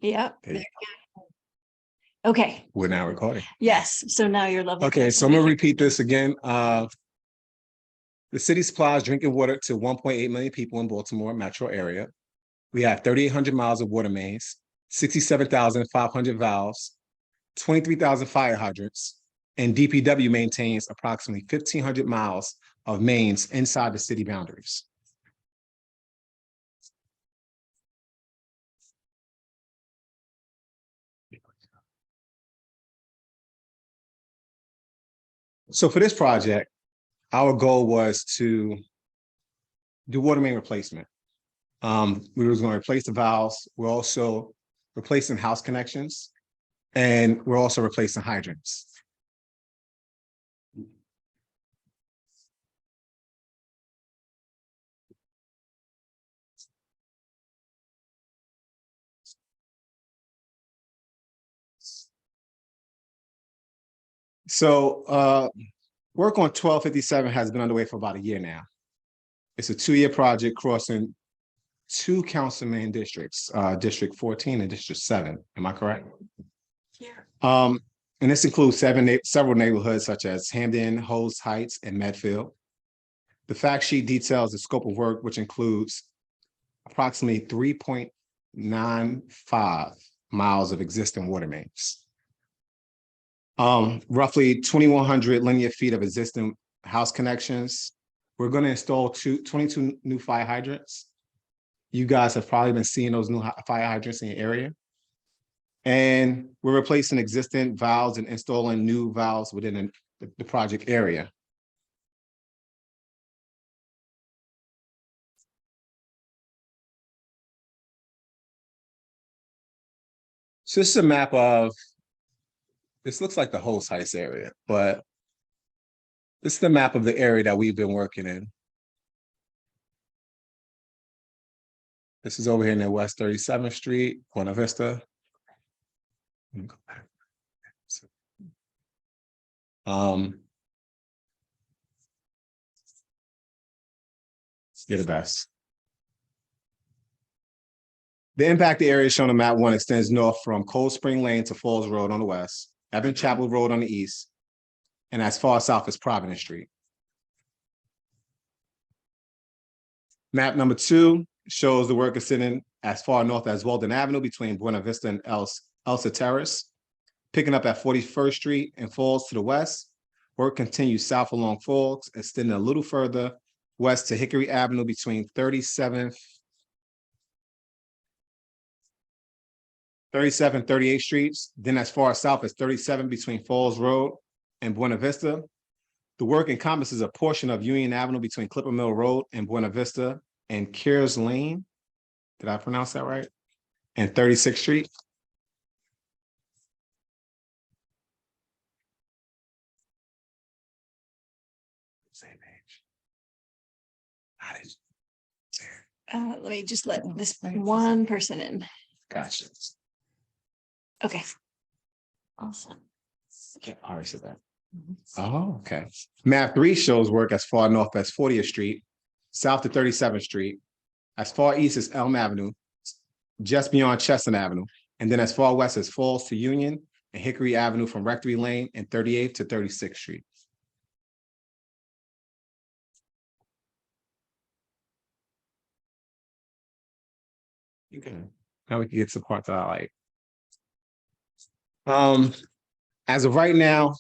Yep. Okay. Okay. We're now recording. Yes. So now you're lovely. Okay, so I'm gonna repeat this again. The city supplies drinking water to 1.8 million people in Baltimore metro area. We have 3,800 miles of water mains, 67,500 valves, 23,000 fire hydrants, and DPW maintains approximately 1,500 miles of mains inside the city boundaries. So for this project, our goal was to do water main replacement. We was going to replace the valves. We're also replacing house connections, and we're also replacing hydrants. So work on 1257 has been underway for about a year now. It's a 2-year project crossing 2 councilman districts, District 14 and District 7. Am I correct? Yeah. And this includes several neighborhoods such as Hamden, Holmes Heights, and Medfield. The fact sheet details the scope of work, which includes approximately 3.95 miles of existing water mains. Roughly 2,100 linear feet of existing house connections. We're going to install 22 new fire hydrants. You guys have probably been seeing those new fire hydrants in your area. And we're replacing existing valves and installing new valves within the project area. So this is a map of, this looks like the Holmes Heights area, but this is the map of the area that we've been working in. This is over here near West 37th Street, Buena Vista. You're the best. The impacted area shown on map 1 extends north from Cold Spring Lane to Falls Road on the west, Evan Chapel Road on the east, and as far south as Providence Street. Map number 2 shows the work extending as far north as Walden Avenue between Buena Vista and Elsa Terrace, picking up at 41st Street and Falls to the west. Work continues south along Falls, extending a little further west to Hickory Avenue between 37th 38th Streets, then as far south as 37 between Falls Road and Buena Vista. The work encompasses a portion of Union Avenue between Clipper Mill Road and Buena Vista and Kears Lane. Did I pronounce that right? And 36th Street. Same page. Let me just let this one person in. Gotcha. Okay. Awesome. Okay, I already said that. Oh, okay. Map 3 shows work as far north as 40th Street, south to 37th Street, as far east as Elm Avenue, just beyond Chestnut Avenue, and then as far west as Falls to Union and Hickory Avenue from Rectory Lane and 38th to 36th Street. Okay. Now we can get to the part that I like. As of right now,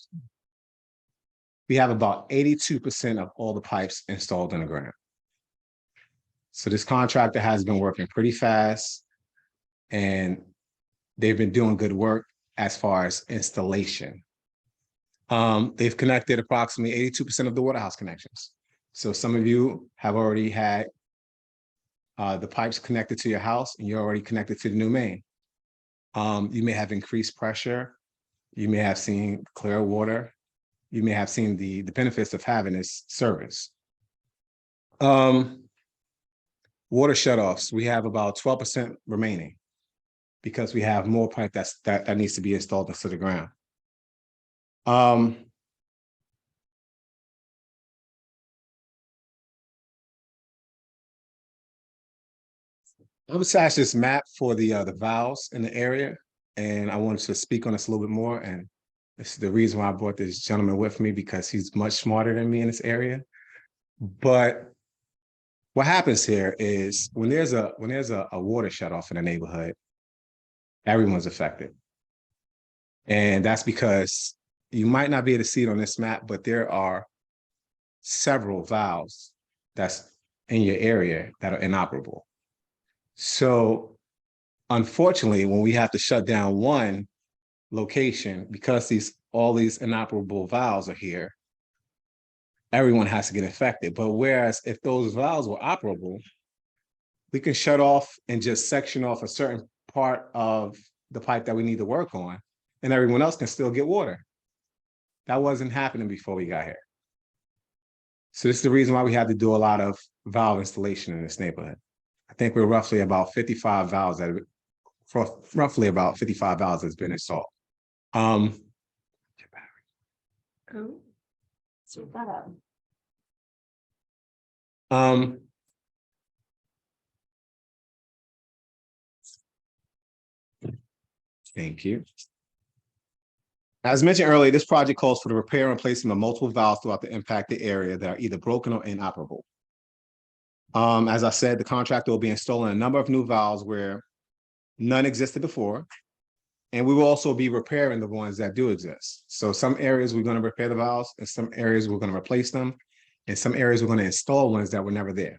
we have about 82% of all the pipes installed in the ground. So this contractor has been working pretty fast, and they've been doing good work as far as installation. They've connected approximately 82% of the water house connections. So some of you have already had the pipes connected to your house, and you're already connected to the new main. You may have increased pressure. You may have seen clear water. You may have seen the benefits of having this service. Water shutoffs, we have about 12% remaining because we have more pipe that needs to be installed into the ground. I was attached this map for the valves in the area, and I wanted to speak on this a little bit more. And this is the reason why I brought this gentleman with me, because he's much smarter than me in this area. But what happens here is when there's a water shut off in a neighborhood, everyone's affected. And that's because you might not be able to see it on this map, but there are several valves that's in your area that are inoperable. So unfortunately, when we have to shut down one location, because all these inoperable valves are here, everyone has to get affected. But whereas if those valves were operable, we can shut off and just section off a certain part of the pipe that we need to work on, and everyone else can still get water. That wasn't happening before we got here. So this is the reason why we had to do a lot of valve installation in this neighborhood. I think we're roughly about 55 valves that's been installed. Thank you. As mentioned earlier, this project calls for the repair and replacement of multiple valves throughout the impacted area that are either broken or inoperable. As I said, the contractor will be installing a number of new valves where none existed before, and we will also be repairing the ones that do exist. So some areas we're going to repair the valves, and some areas we're going to replace them, and some areas we're going to install ones that were never there.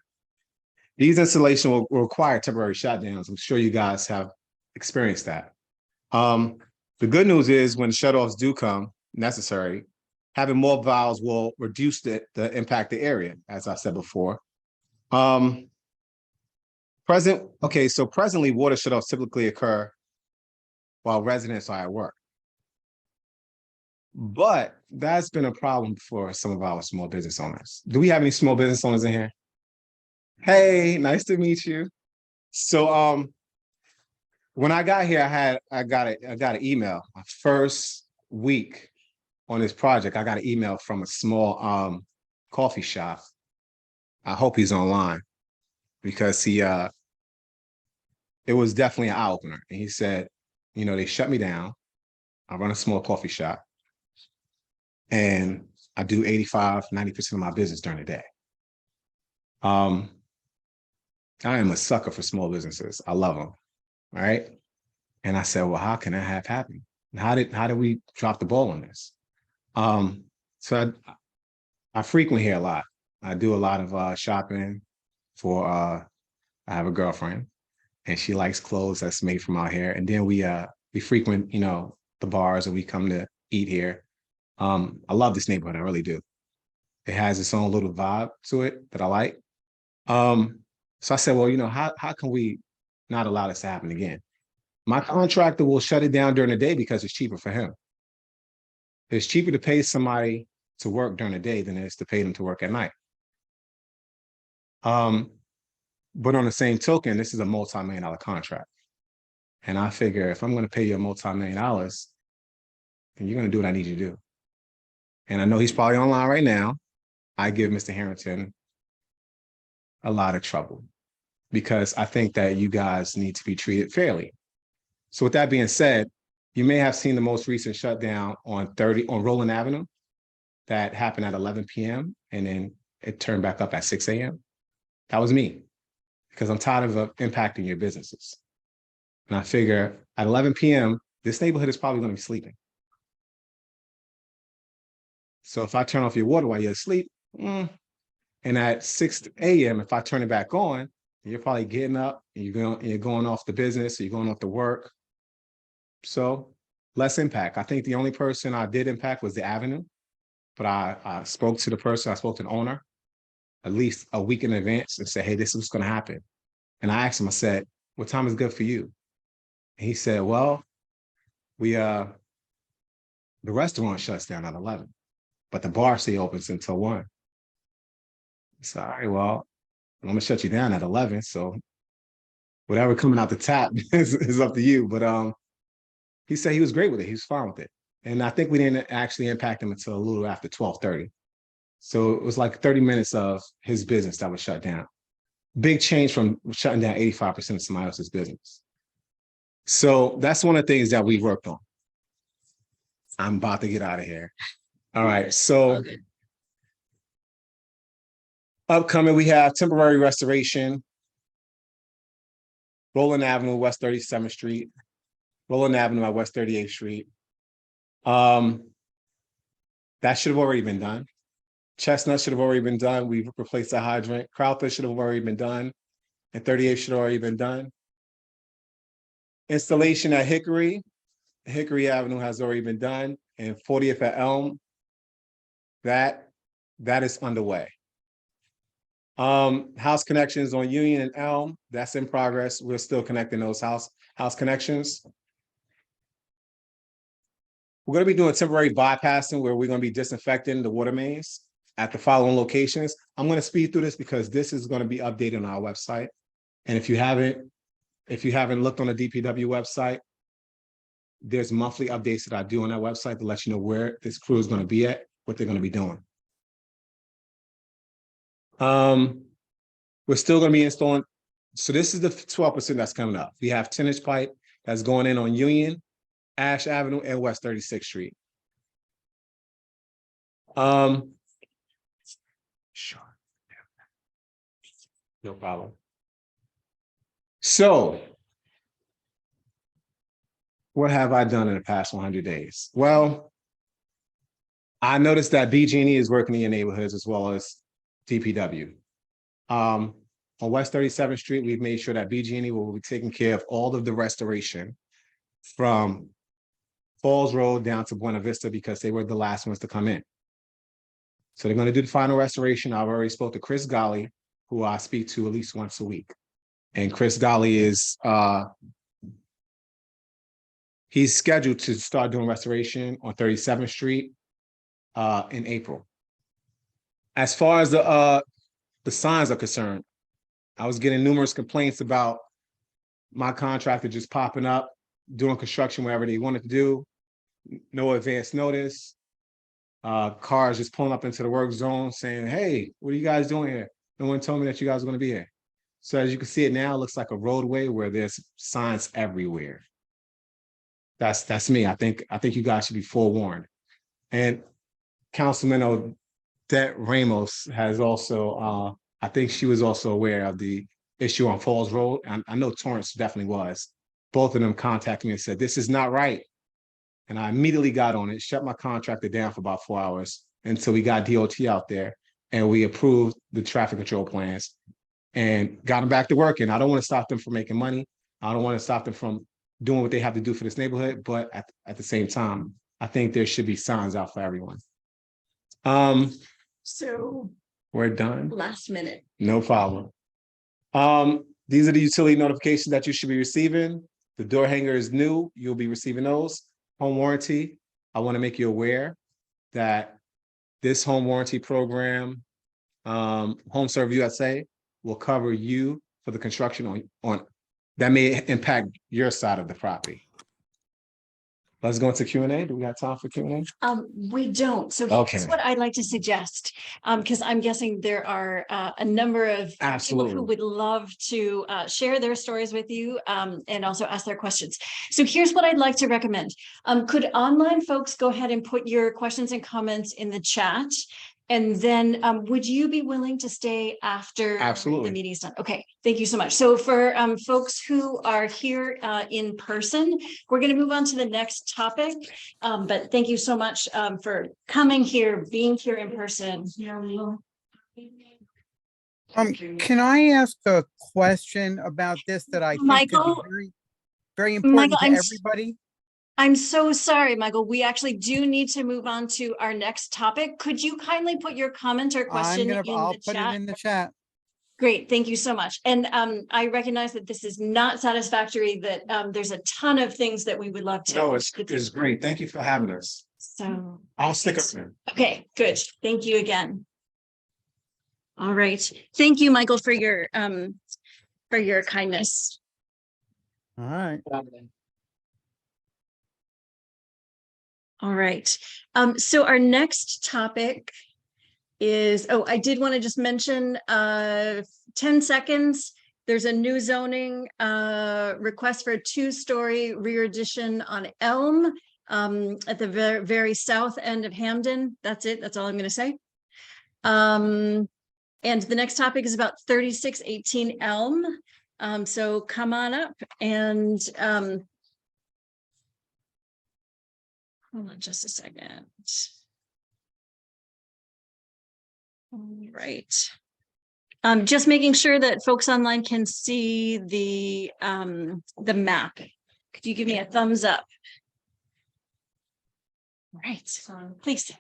These installations will require temporary shutdowns. I'm sure you guys have experienced that. The good news is when shutoffs do come necessary, having more valves will reduce the impacted area, as I said before. So presently water shutoffs typically occur while residents are at work. But that's been a problem for some of our small business owners. Do we have any small business owners in here? Hey, nice to meet you. So when I got here, I got an email. My first week on this project, I got an email from a small coffee shop. I hope he's online, because it was definitely an eye opener. And he said, you know, they shut me down. I run a small coffee shop, and I do 85–90% of my business during the day. I am a sucker for small businesses. I love them. Right. And I said, well, how can that have happened? How did we drop the ball on this? So I frequently hear a lot. I do a lot of shopping for I have a girlfriend, and she likes clothes that's made from out here. And then we frequent, you know, the bars, and we come to eat here. I love this neighborhood, I really do. It has its own little vibe to it that I like. So I said, well, you know, how can we not allow this to happen again? My contractor will shut it down during the day because it's cheaper for him. It's cheaper to pay somebody to work during the day than it is to pay them to work at night. But on the same token, this is a multi-million-dollar contract. And I figure if I'm going to pay you a multi-million-dollars, then you're going to do what I need you to do. And I know he's probably online right now. I give Mr. Harrington a lot of trouble, because I think that you guys need to be treated fairly. So with that being said, you may have seen the most recent shutdown on Roland Avenue that happened at 11 p.m. and then it turned back up at 6 a.m. That was me, because I'm tired of impacting your businesses. And I figure at 11 p.m., this neighborhood is probably going to be sleeping. So if I turn off your water while you're asleep, and at 6 a.m., if I turn it back on, you're probably getting up and you're going off the business, or you're going off to work. So less impact. I think the only person I did impact was the avenue, but I spoke to the owner at least a week in advance and said, hey, this is what's going to happen. And I asked him, I said, what time is good for you? And he said, well, the restaurant shuts down at 11, but the bar stay open until 1. So, all right, well, I'm going to shut you down at 11. So whatever coming out the tap is up to you. But he said he was great with it. He was fine with it. And I think we didn't actually impact him until a little after 12:30. So it was like 30 minutes of his business that was shut down. Big change from shutting down 85% of somebody else's business. So that's one of the things that we worked on. I'm about to get out of here. All right, so upcoming, we have temporary restoration, Roland Avenue, West 37th Street, Roland Avenue at West 38th Street. That should have already been done. Chestnut should have already been done. We've replaced the hydrant. Crowther should have already been done. And 38th should have already been done. Installation at Hickory Avenue has already been done. And 40th at Elm, that is underway. House connections on Union and Elm, that's in progress. We're still connecting those house connections. We're going to be doing temporary bypassing where we're going to be disinfecting the water mains at the following locations. I'm going to speed through this because this is going to be updated on our website. And if you haven't looked on the DPW website, there's monthly updates that I do on that website to let you know where this crew is going to be at, what they're going to be doing. We're still going to be installing. So this is the 12% that's coming up. We have 10-inch pipe that's going in on Union, Ash Avenue, and West 36th Street. Sure. No problem. So, what have I done in the past 100 days? Well, I noticed that BG&E is working in your neighborhoods as well as DPW. On West 37th Street, we've made sure that BG&E will be taking care of all of the restoration from Falls Road down to Buena Vista because they were the last ones to come in. So they're going to do the final restoration. I've already spoke to Chris Golly, who I speak to at least once a week. And Chris Golly is, he's scheduled to start doing restoration on 37th Street in April. As far as the signs are concerned, I was getting numerous complaints about my contractor just popping up, doing construction wherever they wanted to do, no advance notice. Cars just pulling up into the work zone saying, hey, what are you guys doing here? No one told me that you guys are going to be here. So as you can see it now, it looks like a roadway where there's signs everywhere. That's me. I think you guys should be forewarned. And Councilman Odette Ramos has also, I think she was also aware of the issue on Falls Road. And I know Torrance definitely was. Both of them contacted me and said, this is not right. And I immediately got on it, shut my contractor down for about 4 hours until we got DOT out there and we approved the traffic control plans and got them back to working. I don't want to stop them from making money. I don't want to stop them from doing what they have to do for this neighborhood. But at the same time, I think there should be signs out for everyone. So we're done. Last minute. No problem. These are the utility notifications that you should be receiving. The door hanger is new. You'll be receiving those. Home warranty. I want to make you aware that this home warranty program, Home Serve USA, will cover you for the construction on that may impact your side of the property. Let's go into Q&A. Do we have time for Q&A? We don't. So here's what I'd like to suggest, because I'm guessing there are a number of people who would love to share their stories with you and also ask their questions. So here's what I'd like to recommend. Could online folks go ahead and put your questions and comments in the chat? And then would you be willing to stay after the meeting is done? Okay, thank you so much. So for folks who are here in person, we're going to move on to the next topic. But thank you so much for coming here, being here in person. Can I ask a question about this that I think Michael, could be very, very important to everybody? I'm so sorry, Michael. We actually do need to move on to our next topic. Could you kindly put your comment or question I'll put it in the chat. Great, thank you so much. And I recognize that this is not satisfactory, that there's a ton of things that we would love to. No, it's great. Thank you for having us. So I'll stick up there. Okay, good. Thank you again. All right. Thank you, Michael, for your kindness. All right. All right. So our next topic is, I did want to just mention 10 seconds. There's a new zoning request for a 2-story rear addition on Elm at the very south end of Hamden. That's it. That's all I'm going to say. And the next topic is about 3618 Elm. So come on up and hold on just a second. All right. Just making sure that folks online can see the map. Could you give me a thumbs up? All right, please.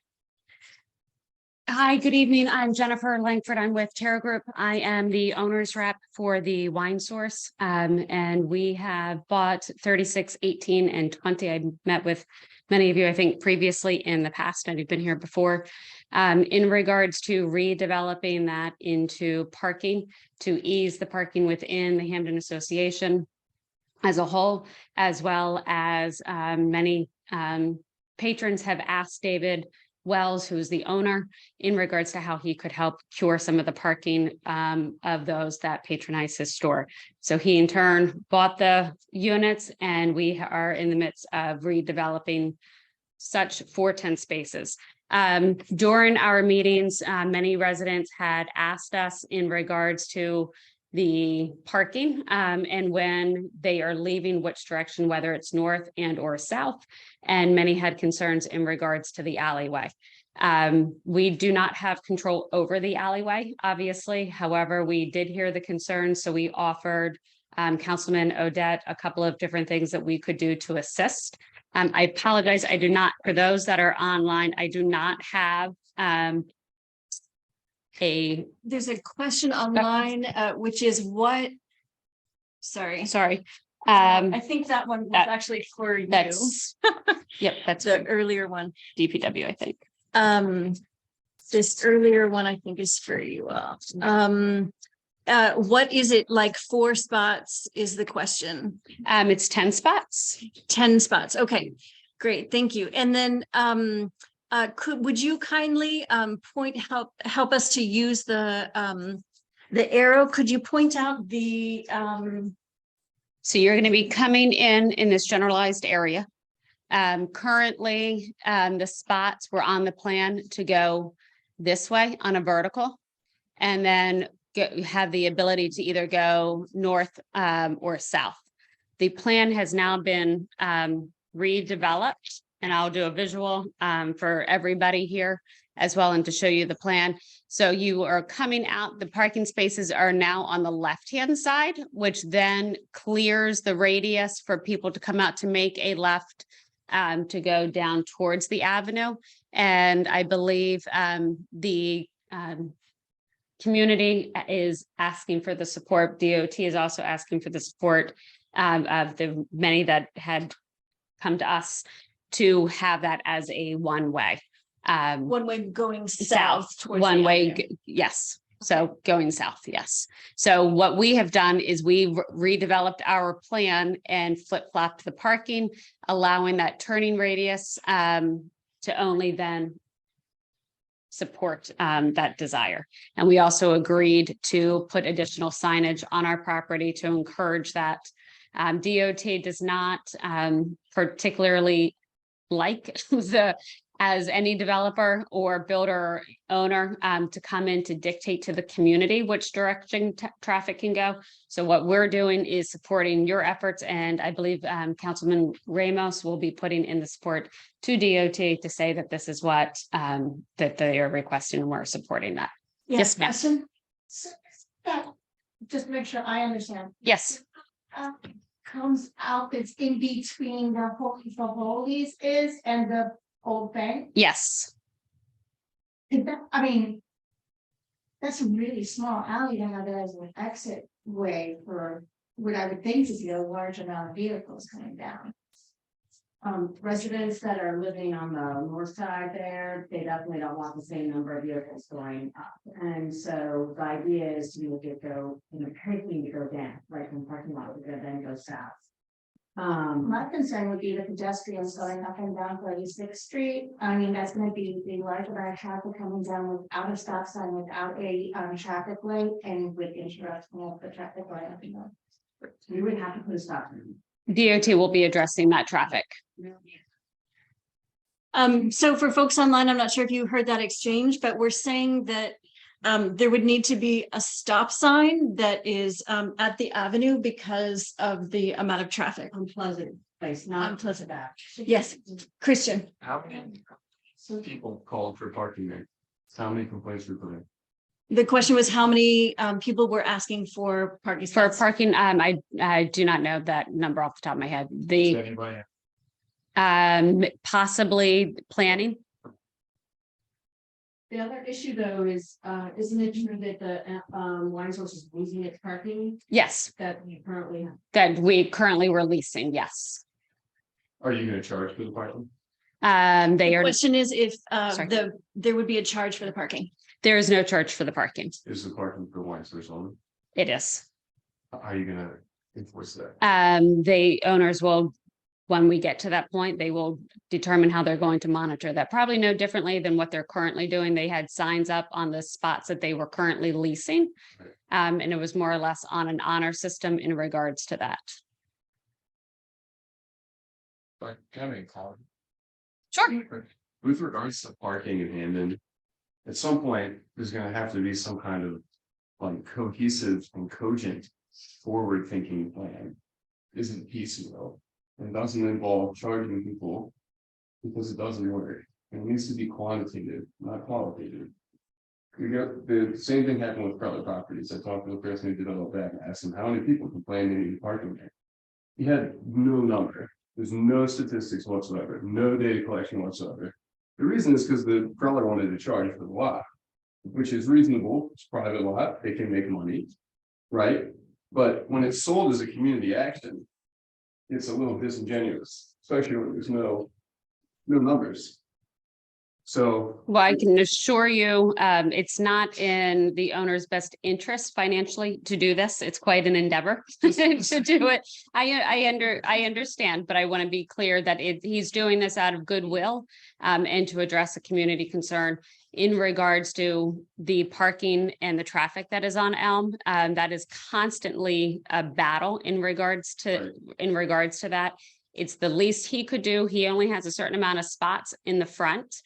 Hi, good evening. I'm Jennifer Langford. I'm with Terra Group. I am the owner's rep for the Wine Source. And we have bought 36, 18, and 20. I met with many of you, I think, previously in the past, and you've been here before, in regards to redeveloping that into parking to ease the parking within the Hamden Association as a whole, as well as many patrons have asked David Wells, who's the owner, in regards to how he could help cure some of the parking of those that patronize his store. So he in turn bought the units, and we are in the midst of redeveloping such 410 spaces. During our meetings, many residents had asked us in regards to the parking and when they are leaving, which direction, whether it's north and or south. And many had concerns in regards to the alleyway. We do not have control over the alleyway, obviously. However, we did hear the concerns. So we offered Councilman Odette a couple of different things that we could do to assist. I apologize. I do not, for those that are online, I do not have there's a question online, which is what? Sorry. I I think that one was actually for you. Yep, that's the earlier one. DPW, I think. This earlier one, I think, is for you all. What is it like? 4 spots is the question. It's 10 spots. 10 spots. Okay, great. Thank you. And then would you kindly help us to use the arrow? Could you point out the So you're going to be coming in this generalized area. Currently, the spots were on the plan to go this way on a vertical, and then have the ability to either go north or south. The plan has now been redeveloped, and I'll do a visual for everybody here as well, and to show you the plan. So you are coming out, the parking spaces are now on the left-hand side, which then clears the radius for people to come out to make a left to go down towards the avenue. And I believe the community is asking for the support. DOT is also asking for the support of the many that had come to us to have that as a one-way. One way going south towards one way, yes. So going south, yes. So what we have done is we redeveloped our plan and flip-flopped the parking, allowing that turning radius to only then support that desire. And we also agreed to put additional signage on our property to encourage that. DOT does not particularly like as any developer or builder or owner to come in to dictate to the community which direction traffic can go. So what we're doing is supporting your efforts, and I believe Councilman Ramos will be putting in the support to DOT to say that this is what that they are requesting, and we're supporting that. Yes, ma'am. Just make sure I understand. Yes. Comes out, it's in between the Holies of Holies is and the old bank. Yes. Is that, I mean, that's a really small alley to have as an exit way for what I would think to be a large amount of vehicles coming down. Residents that are living on the north side there, they definitely don't want the same number of vehicles going up. And so the idea is to make it go, parking to go down, right from parking lot to then go south. My concern would be the pedestrians going up and down 36th Street. I mean, that's gonna be a large amount of traffic coming down without a stop sign, without a traffic light, and with interrupting of the traffic light up and down. We would have to put a stop sign. DOT will be addressing that traffic. So for folks online, I'm not sure if you heard that exchange, but we're saying that there would need to be a stop sign that is at the avenue because of the amount of traffic. Unpleasant place, not Unpleasant. that. Yes, Christian. How many people called for parking there? How many complaints were put in? The question was how many people were asking for parking For spots? parking, I do not know that number off the top of my head. Does The anybody? possibly planning. The other issue though is, isn't it true that the wine source is losing its parking Yes, that we currently have? that we currently were leasing. Yes. Are you gonna charge for the parking? They The are, question is if Sorry. there would be a charge for the parking. there is no charge for the parking. Is the parking for wine stores only? It is. How are you gonna enforce that? The owners will, when we get to that point, they will determine how they're going to monitor that. Probably no differently than what they're currently doing. They had signs up on the spots that they were currently leasing. And it was more or less on an honor system in regards to that. But can I call? Sure. With regards to parking in Hamden, at some point, there's gonna have to be some kind of like cohesive and cogent forward-thinking plan. Isn't piecemeal and doesn't involve charging people because it doesn't work. It needs to be quantitative, not qualitative. You got the same thing happened with private properties. I talked to the person who did all that and asked him how many people complained they needed parking there. He had no number. There's no statistics whatsoever, no data collection whatsoever. The reason is because the crawler wanted to charge for the lot, which is reasonable. It's a private lot, they can make money, right? But when it's sold as a community action, it's a little disingenuous, especially when there's no numbers. So. Well, I can assure you, it's not in the owner's best interest financially to do this. It's quite an endeavor to do it. I understand, but I want to be clear that he's doing this out of goodwill and to address a community concern in regards to the parking and the traffic that is on Elm. That is constantly a battle in regards to that. It's the least he could do. He only has a certain amount of spots in the front.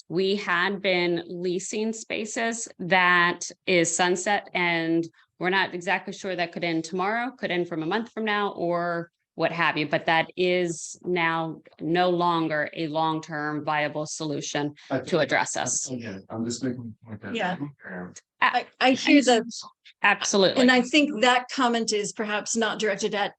We had been leasing spaces that is sunset, and we're not exactly sure that could end tomorrow, could end from a month from now, or what have you, but that is now no longer a long-term viable solution to address us. Again, I'm just making. a point that- Yeah. I hear that, Absolutely. and I think that comment is perhaps not directed at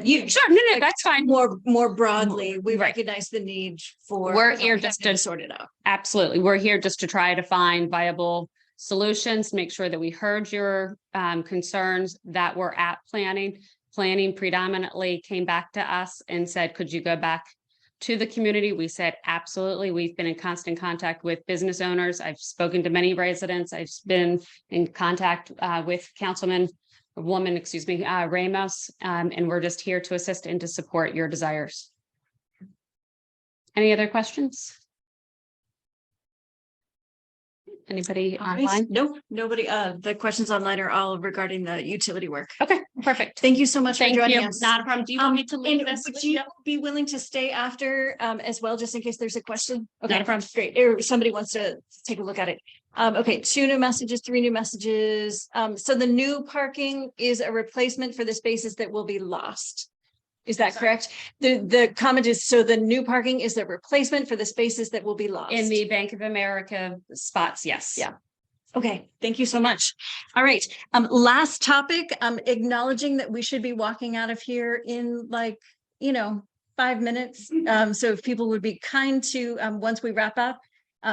you. Sure, no, that's fine. More broadly, we Right. recognize the need for. We're here just to sort it out. Absolutely. We're here just to try to find viable solutions, make sure that we heard your concerns that were at planning. Planning predominantly came back to us and said, could you go back to the community? We said, absolutely. We've been in constant contact with business owners. I've spoken to many residents. I've been in contact with Ramos, and we're just here to assist and to support your desires. Any other questions? Anybody online? No, nobody. The questions online are all regarding the utility work. Okay, perfect. Thank you so much for Thank joining you. us. Not a problem. Do you want me to leave And this? would with you be willing to stay after as well, just in case there's a question? Okay. Not a problem. Great. Or somebody wants to take a look at it. Okay, 2 new messages, 3 new messages. So the new parking is a replacement for the spaces that will be lost. Is that correct? The comment is, so the new parking is a replacement for the spaces that will be lost. In the Bank of America spots, yes. Yeah. Okay, thank you so much. All right, last topic, acknowledging that we should be walking out of here in 5 minutes. So if people would be kind to, once we wrap up,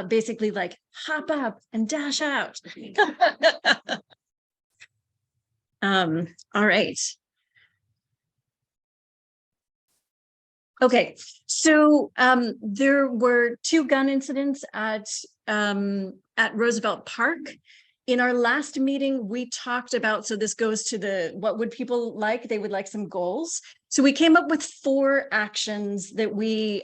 basically like hop up and dash out. All right. Okay, so there were 2 gun incidents at Roosevelt Park. In our last meeting, we talked about, so this goes to what would people like? They would like some goals. So we came up with 4 actions that we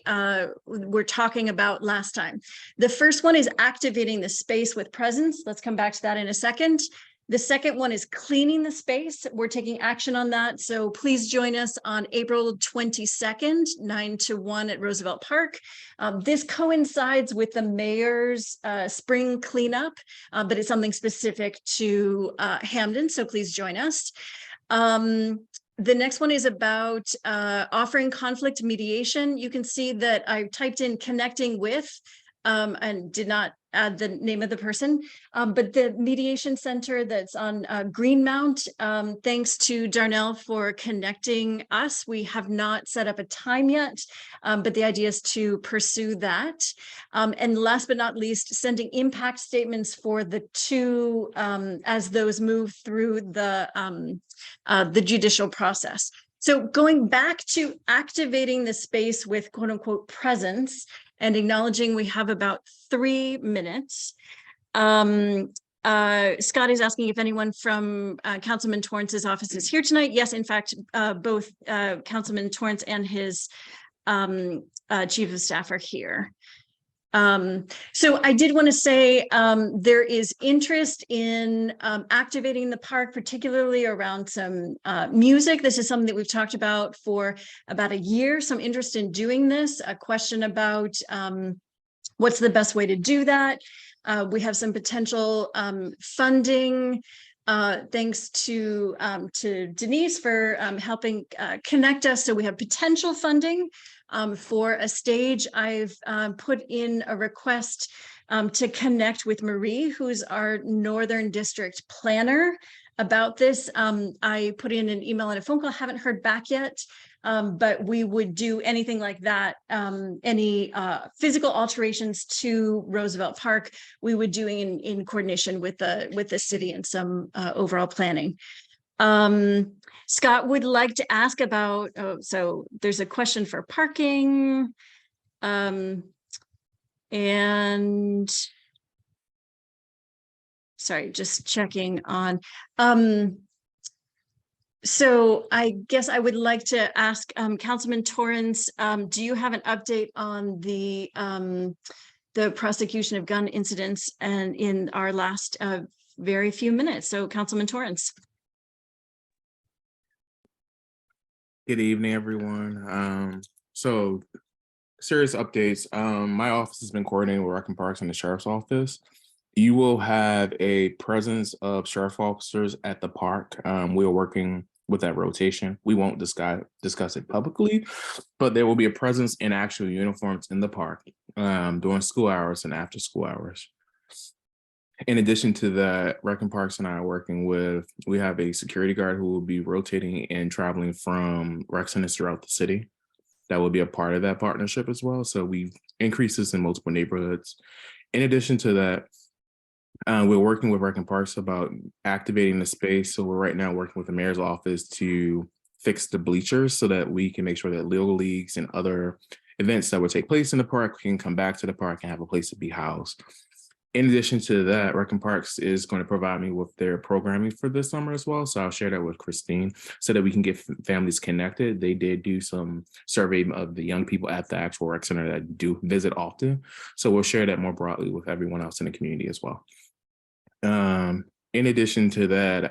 were talking about last time. The first one is activating the space with presence. Let's come back to that in a second. The second one is cleaning the space. We're taking action on that. So please join us on April 22nd, 9 to 1 at Roosevelt Park. This coincides with the mayor's spring cleanup, but it's something specific to Hamden. So please join us. The next one is about offering conflict mediation. You can see that I typed in connecting with and did not add the name of the person, but the mediation center that's on Greenmount, thanks to Darnell for connecting us. We have not set up a time yet, but the idea is to pursue that. And last but not least, sending impact statements for the 2 as those move through the judicial process. So going back to activating the space with quote unquote presence, and acknowledging we have about 3 minutes. Scott is asking if anyone from Councilman Torrance's office is here tonight. Yes, in fact, both Councilman Torrance and his chief of staff are here. So I did want to say there is interest in activating the park, particularly around some music. This is something that we've talked about for about a year, some interest in doing this, a question about what's the best way to do that. We have some potential funding. Thanks to Denise for helping connect us. So we have potential funding for a stage. I've put in a request to connect with Marie, who's our Northern District planner, about this. I put in an email and a phone call, haven't heard back yet, but we would do anything like that. Any physical alterations to Roosevelt Park, we would do in coordination with the city and some overall planning. Scott would like to ask about, so there's a question for parking. And sorry, just checking on. So I guess I would like to ask Councilman Torrance, do you have an update on the prosecution of gun incidents and in our last very few minutes? So Councilman Torrance. Good evening, everyone. So serious updates. My office has been coordinating with Rec and Parks and the Sheriff's Office. You will have a presence of sheriff officers at the park. We are working with that rotation. We won't discuss it publicly, but there will be a presence in actual uniforms in the park during school hours and after school hours. In addition to that, Rec and Parks and I are working with, we have a security guard who will be rotating and traveling from rec centers throughout the city. That will be a part of that partnership as well. So we increase this in multiple neighborhoods. In addition to that, we're working with Rec and Parks about activating the space. So we're right now working with the mayor's office to fix the bleachers so that we can make sure that Little Leagues and other events that would take place in the park can come back to the park and have a place to be housed. In addition to that, Rec and Parks is going to provide me with their programming for this summer as well. So I'll share that with Christine so that we can get families connected. They did do some survey of the young people at the actual rec center that do visit often. So we'll share that more broadly with everyone else in the community as well. In addition to that,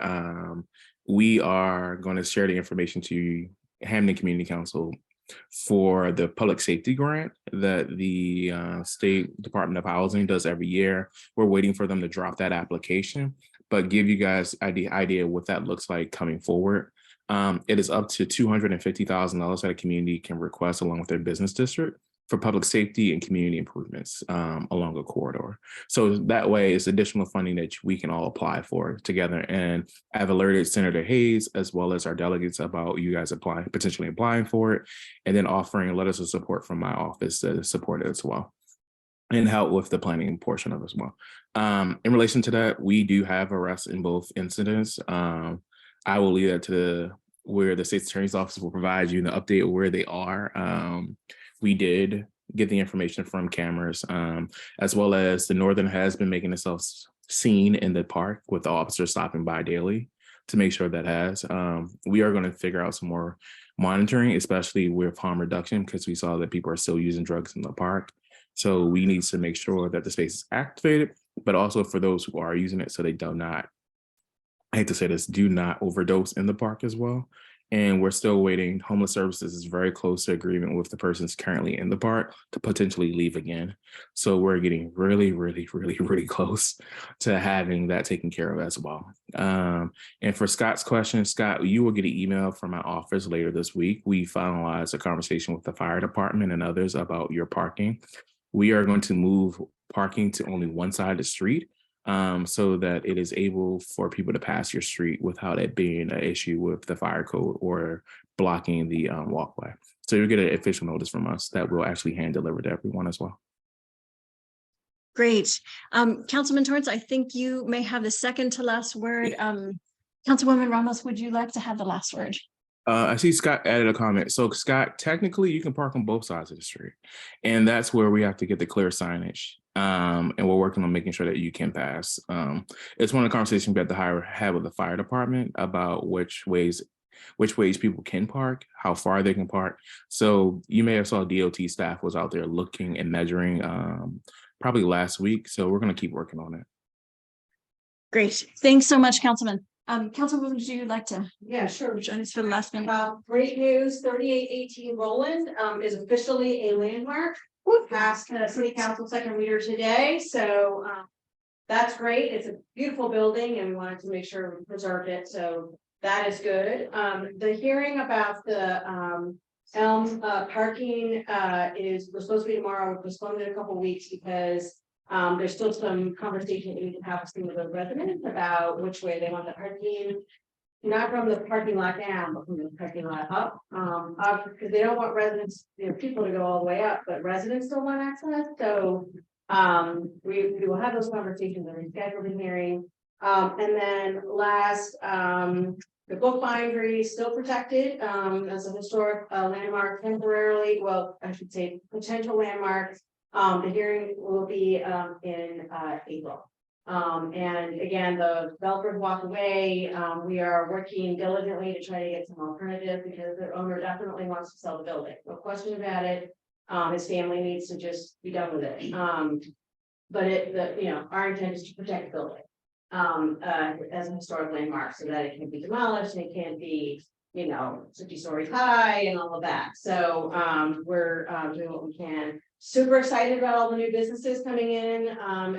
we are going to share the information to Hamden Community Council for the public safety grant that the State Department of Housing does every year. We're waiting for them to drop that application, but give you guys the idea what that looks like coming forward. It is up to $250,000 that a community can request along with their business district for public safety and community improvements along a corridor. So that way it's additional funding that we can all apply for together. And I've alerted Senator Hayes as well as our delegates about you guys potentially applying for it, and then offering letters of support from my office to support it as well and help with the planning portion of it as well. In relation to that, we do have arrests in both incidents. I will leave that to where the state's attorney's office will provide you an update of where they are. We did get the information from cameras, as well as the Northern has been making itself seen in the park with the officers stopping by daily to make sure that has. We are going to figure out some more monitoring, especially with harm reduction, because we saw that people are still using drugs in the park. So we need to make sure that the space is activated, but also for those who are using it so they do not, I hate to say this, do not overdose in the park as well. And we're still waiting. Homeless Services is very close to agreement with the persons currently in the park to potentially leave again. So we're getting really, really, really, really close to having that taken care of as well. And for Scott's question, Scott, you will get an email from my office later this week. We finalized a conversation with the fire department and others about your parking. We are going to move parking to only one side of the street, so that it is able for people to pass your street without it being an issue with the fire code or blocking the walkway. So you'll get an official notice from us that will actually hand deliver to everyone as well. Great. Councilman Torrance, I think you may have the second to last word. Councilwoman Ramos, would you like to have the last word? I see Scott added a comment. So Scott, technically you can park on both sides of the street, and that's where we have to get the clear signage. And we're working on making sure that you can pass. It's one of the conversations we have to have with the fire department about which ways people can park, how far they can park. So you may have saw DOT staff was out there looking and measuring probably last week. So we're going to keep working on it. Great. Thanks so much, Councilman. Councilwoman, would you like to? Yeah, sure. Join us for the last minute. Great news, 3818 Roland is officially a landmark. Passed the city council second reader today, so that's great. It's a beautiful building and we wanted to make sure we preserved it, so that is good. The hearing about the Elm parking was supposed to be tomorrow. We postponed it a couple weeks because there's still some conversation that we can have with some of the residents about which way they want the parking. Not from the parking lot down, but from the parking lot up. Because they don't want residents, people to go all the way up, but residents still want access. So we will have those conversations and reschedule the hearing. And then last, the book bindery is still protected as a historic landmark temporarily. Well, I should say potential landmark. The hearing will be in April. And again, the developers walked away. We are working diligently to try to get some alternatives because the owner definitely wants to sell the building. No question about it. His family needs to just be done with it. But our intent is to protect the building as a historic landmark so that it can be demolished and it can't be, 50 stories high and all of that. So we're doing what we can. Super excited about all the new businesses coming in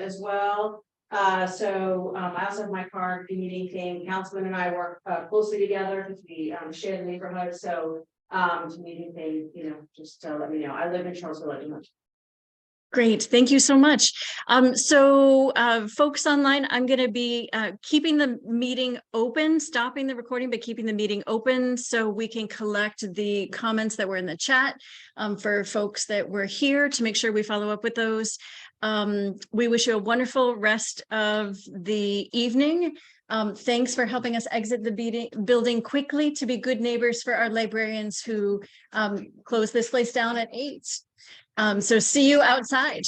as well. So I also have my card, the meeting team, Councilman and I work closely together because we share the neighborhood. So meeting thing, just to let me know. I live in Charlottesville, as much. Great, thank you so much. So folks online, I'm going to be keeping the meeting open, stopping the recording, but keeping the meeting open so we can collect the comments that were in the chat for folks that were here to make sure we follow up with those. We wish you a wonderful rest of the evening. Thanks for helping us exit the building quickly to be good neighbors for our librarians who closed this place down at 8. So see you outside.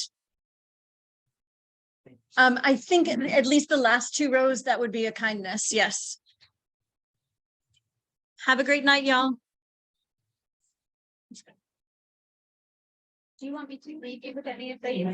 I think at least the last 2 rows, that would be a kindness. Yes. Have a great night, y'all. Do you want me to leave you with any of the